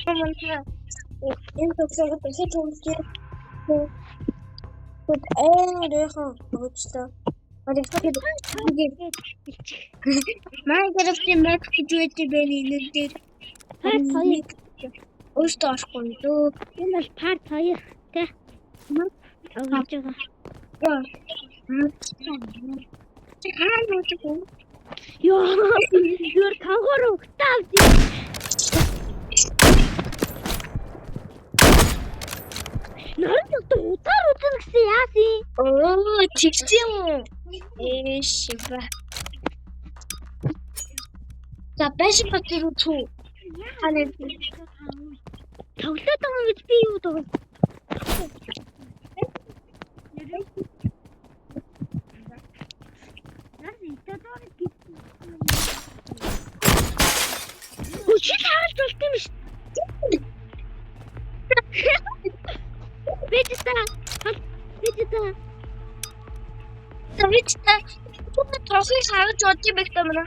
комментарий. Энэ төгсөөгөө дахиж үзье. Тут дэхэн өгчлөө. Майнкрафтын мэд гэж үүдэг байна энэ дээр. Өөртөө ашгүй дөө. Энэ бол part 2 тэ. Авч байгаа. Ёо, юур тагоор өгтав. Нарт утаар гэсэн яасын. Оо, чигсэн. Шива. За баш батэр үгүй. Ханаа тоглоод байгаа гэж би юу даа. Үчиг харж болт юм шүү. Тавичта. Тут трофей харж одчих байх юм байна.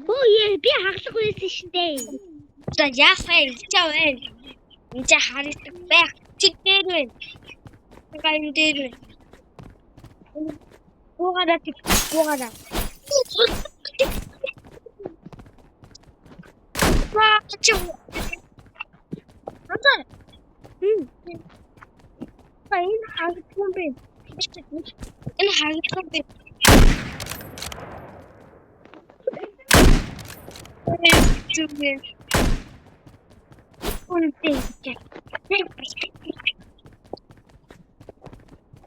Оо, би хаглах байсан шиндэ. За яасаа илчээвэн. Энд харагдах байх. Чиг дээр байна. Гайн дээр байна. Буугараа. Ваа, чив. Ата. Сайн хагтсан бэ. Энэ хагтсан бэ.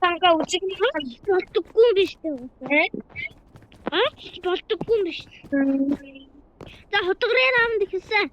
Танга үчиг болдоггүй биш үү? Болдоггүй биш. За хотгорын аамд ихсэн.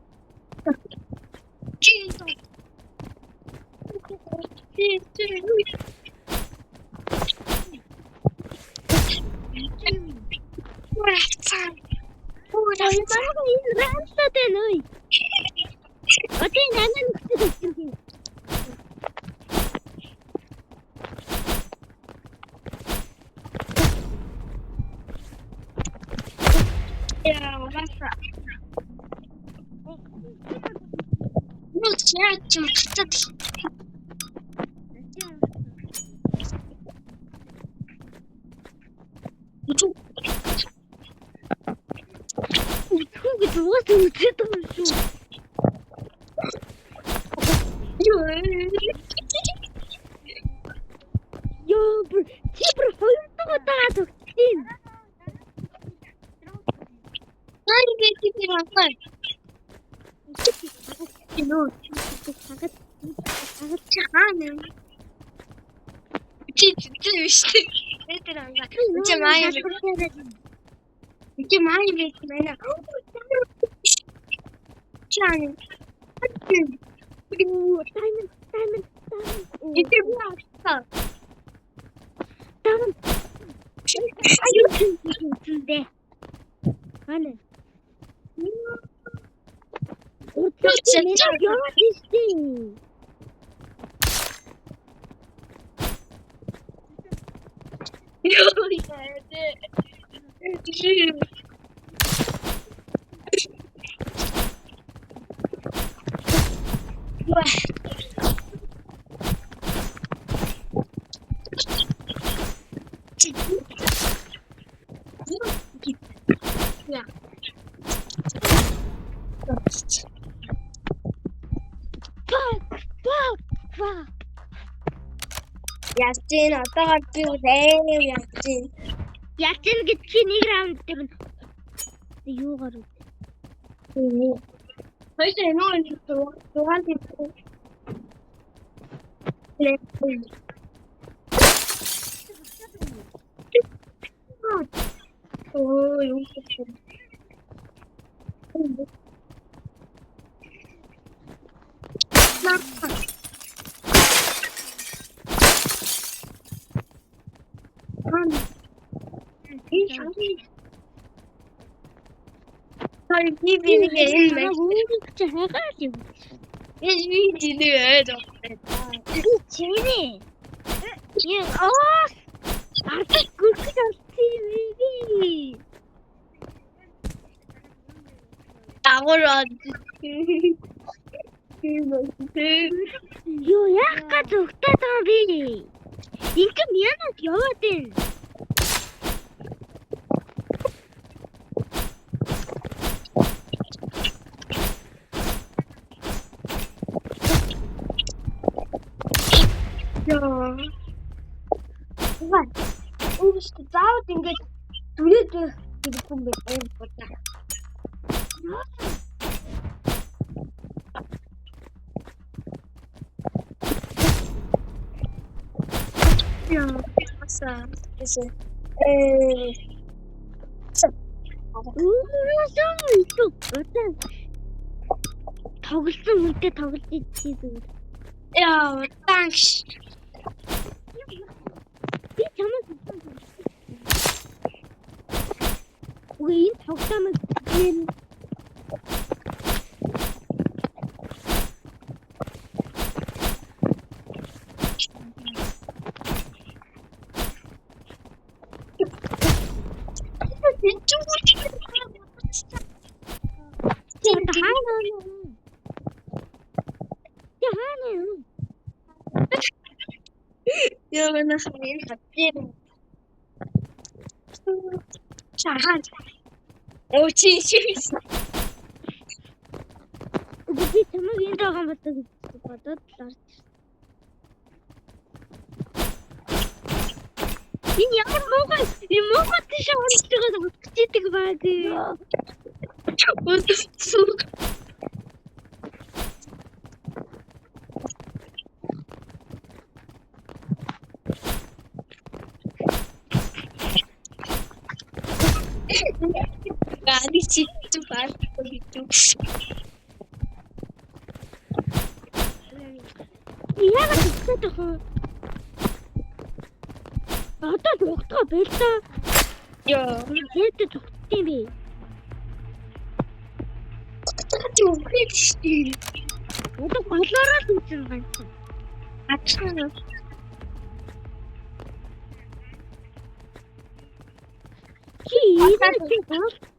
Ястин отогоор би үгүй ястин. Ястин гэж чи нэг раунд дээр юугаар үү? Хоёроо нөө дугаан дээр. Оо, юу гэсэн. Sorry, bir gelin. Artık дагуулаад. Юу яах гэж өгтөөд байгаа би. Инкэм янаад яваад байна. Яа. Ваа. Ууш заавал ингэж дүлээд ирэхгүй юм байна. Яа. Аса. Эсэ. Тоглосон үнтэй тоглож идчихсэн. Яа, thanks. Би чамаас үгүй энэ тоглоомыг гэн Яа, на хэмээн хатгий. Чахан. Очи чиш. би чамайг энэ байгаа юм бодож ларч. Энэ ямар муухай тийш орж байгаа утгчидэг баг. Gadi chittu paatu. Яагаад тэгсэн тохоо? Одоо тогтгоо байлаа. Яа. Яагаад тогтдیں бэ? Тэгвэл шүү. Одоо болоороо л үгүй ганцхан. Ачаа. Чи яагаад тэгсэн?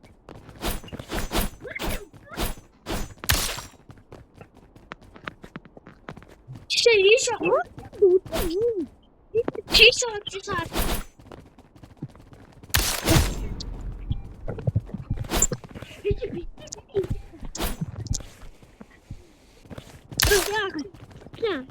Чишээ. Чишээ. Yeah.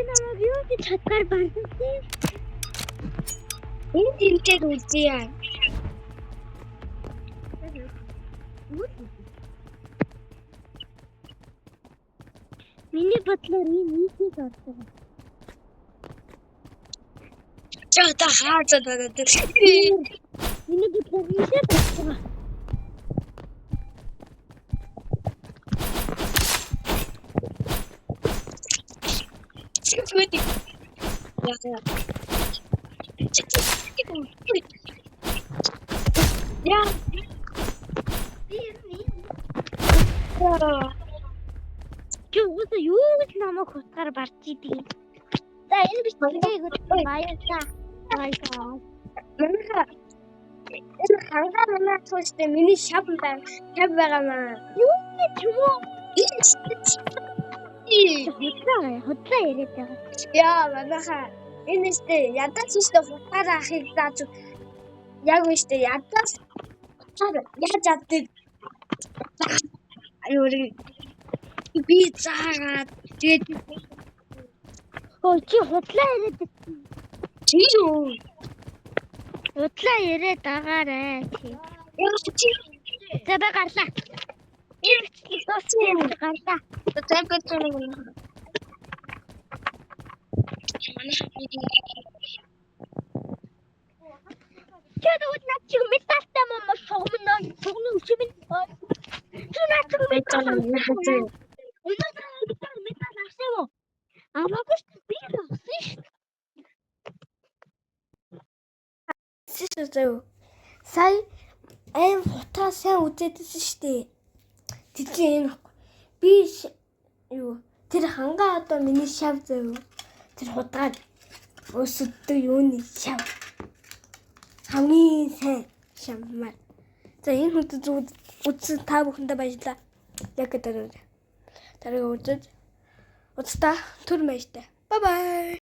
намайг юу гэж хатгаар бандсан? Энэ тэмдэг үзье. Миний бодлоор энэ нийтийг орсон. Чата хаацаа даа. Миний бодлоор нийтийг орсон. Секунди. Я. Чүгээс юу гэж намайг хутгаар барж идэв. За энэ биш тэгээгүй баярлаа. Баярлаа. Манайха энэ хангаа манай төстэй миний шав байгаа маа. Юу гэж юм уу? Худлаа яриад байгаа. Яа, манайха энэ сте ядаж өстө хутгаар ахыг зааж яг үстэй ядаж яаж чаддаг. Аюурыг би заагаад тэгээд чи худлаа яриад чи юу? Худлаа яриад байгаарэ чи. Яг чи За би гарлаа. Ирчил тооцсон гарлаа. тэгэцэн юм. Чөдөд начиг металтай мөн шогмон шогны үчимэн. Чи начиг метал хазаа. өнөөдөр метал авсан уу? Аваагүй би авсан шүү. Сисэзөө. сая аим хутгаа сайн үзээдсэн шүү дээ. Тэгвэл энэ би юу тэр хангаа одоо миний шав зөө. Тэр хутгаад өсөддөг юуны шав. Хамгийн сайн шавмаар. За энэ хүндэт үзсэн та бүхэндээ баярлалаа. Яг гэдэг. Дараагийн үзэж. Уцта түр мэйтэй. Bye bye.